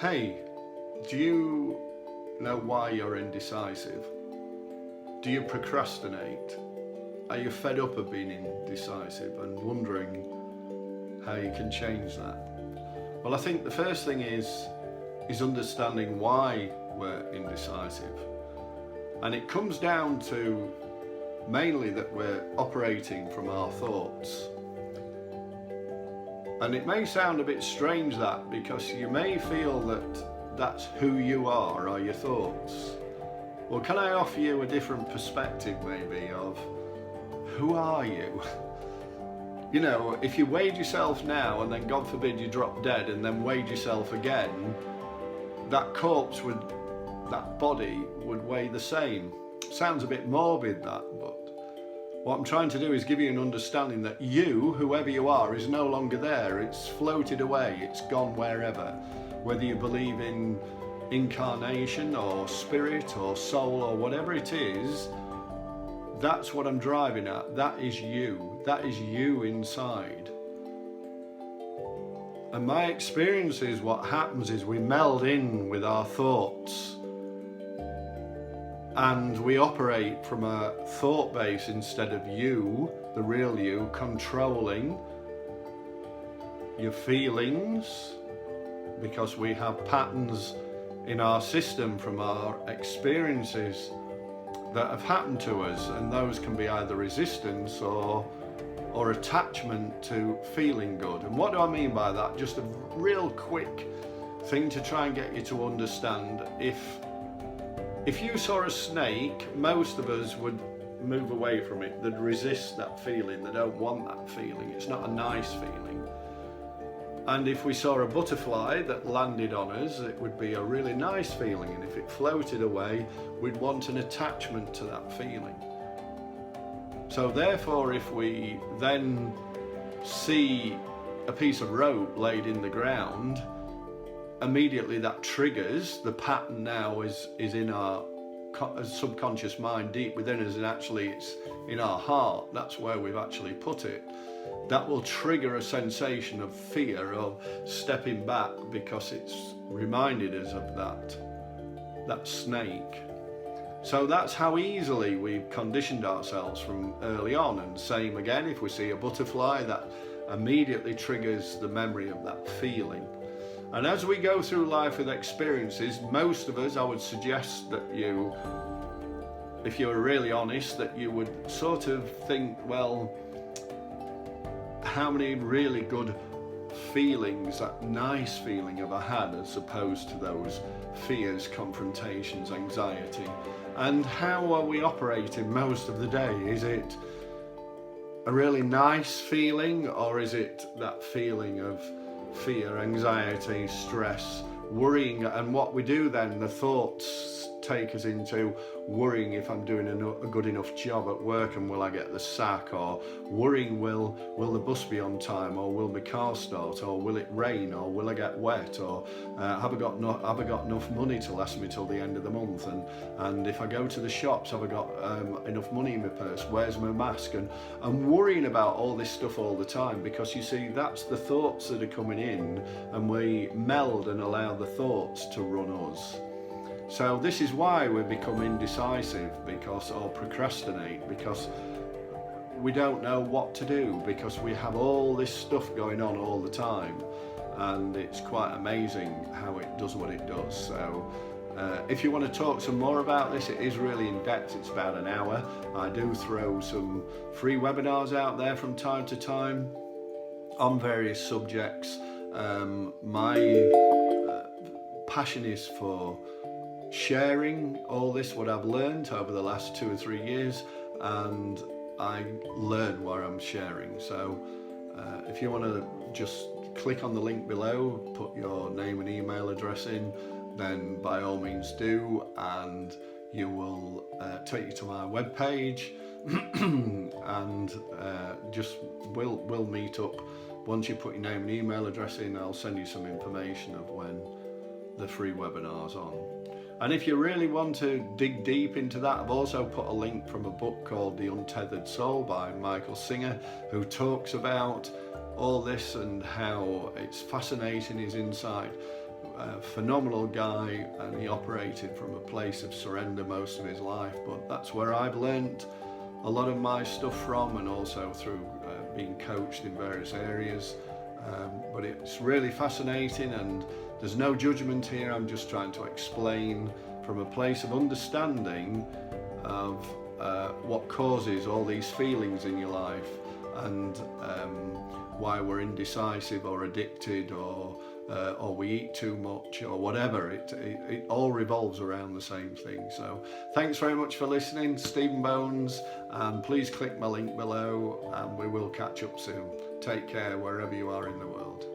Hey, do you know why you're indecisive? Do you procrastinate? Are you fed up of being indecisive and wondering how you can change that? Well, I think the first thing is understanding why we're indecisive. And it comes down to mainly that we're operating from our thoughts. And it may sound a bit strange that, because you may feel that that's who you are your thoughts. Well, can I offer you a different perspective maybe of who are you? You know, if you weighed yourself now and then God forbid you drop dead and then weighed yourself again, that corpse would, that body would weigh the same. Sounds a bit morbid that, but what I'm trying to do is give you an understanding that you, whoever you are, is no longer there. It's floated away, it's gone wherever. Whether you believe in incarnation or spirit or soul or whatever it is, that's what I'm driving at. That is you. That is you inside. And my experience is what happens is we meld in with our thoughts. And we operate from a thought base instead of you, the real you, controlling your feelings, because we have patterns in our system from our experiences that have happened to us, and those can be either resistance or attachment to feeling good. And what do I mean by that? Just a real quick thing to try and get you to understand. If you saw a snake, most of us would move away from it. They'd resist that feeling. They don't want that feeling. It's not a nice feeling. And if we saw a butterfly that landed on us, it would be a really nice feeling. And if it floated away, we'd want an attachment to that feeling. So therefore, if we then see a piece of rope laid in the ground, immediately that triggers the pattern. Now is in our subconscious mind deep within us, and actually it's in our heart. That's where we've actually put it. That will trigger a sensation of fear, of stepping back, because it's reminded us of that snake. So that's how easily we've conditioned ourselves from early on. And same again, if we see a butterfly, that immediately triggers the memory of that feeling. And as we go through life with experiences, most of us, I would suggest that you, if you were really honest, that you would sort of think, well, how many really good feelings, that nice feeling have I had, as opposed to those fears, confrontations, anxiety? And how are we operating most of the day? Is it a really nice feeling, or is it that feeling of fear, anxiety, stress, worrying? And what we do then, the thoughts take us into worrying if I'm doing a good enough job at work, and will I get the sack, or worrying will the bus be on time, or will my car start, or will it rain, or will I get wet, or have I got enough money to last me till the end of the month, and if I go to the shops, have I got enough money in my purse, where's my mask? And I'm worrying about all this stuff all the time, because you see, that's the thoughts that are coming in, and we meld and allow the thoughts to run us. So this is why we become indecisive, or procrastinate, because we don't know what to do, because we have all this stuff going on all the time, and it's quite amazing how it does what it does. So if you want to talk some more about this, it is really in depth. It's about an hour. I do throw some free webinars out there from time to time on various subjects. My passion is for sharing all this, what I've learned over the last 2 or 3 years, and I learn where I'm sharing. So if you want to just click on the link below, put your name and email address in, then by all means do, and you will take you to my webpage and just we'll meet up. Once you put your name and email address in, I'll send you some information of when the free webinar's on. And if you really want to dig deep into that, I've also put a link from a book called The Untethered Soul by Michael Singer, who talks about all this and how it's fascinating his insight. a phenomenal guy, and he operated from a place of surrender most of his life, but that's where I've learnt a lot of my stuff from, and also through being coached in various areas. But it's really fascinating, and there's no judgment here. I'm just trying to explain from a place of understanding of what causes all these feelings in your life, and why we're indecisive or addicted, or we eat too much, or whatever. It all revolves around the same thing. So thanks very much for listening, Stephen Bones, and please click my link below, and we will catch up soon. Take care wherever you are in the world.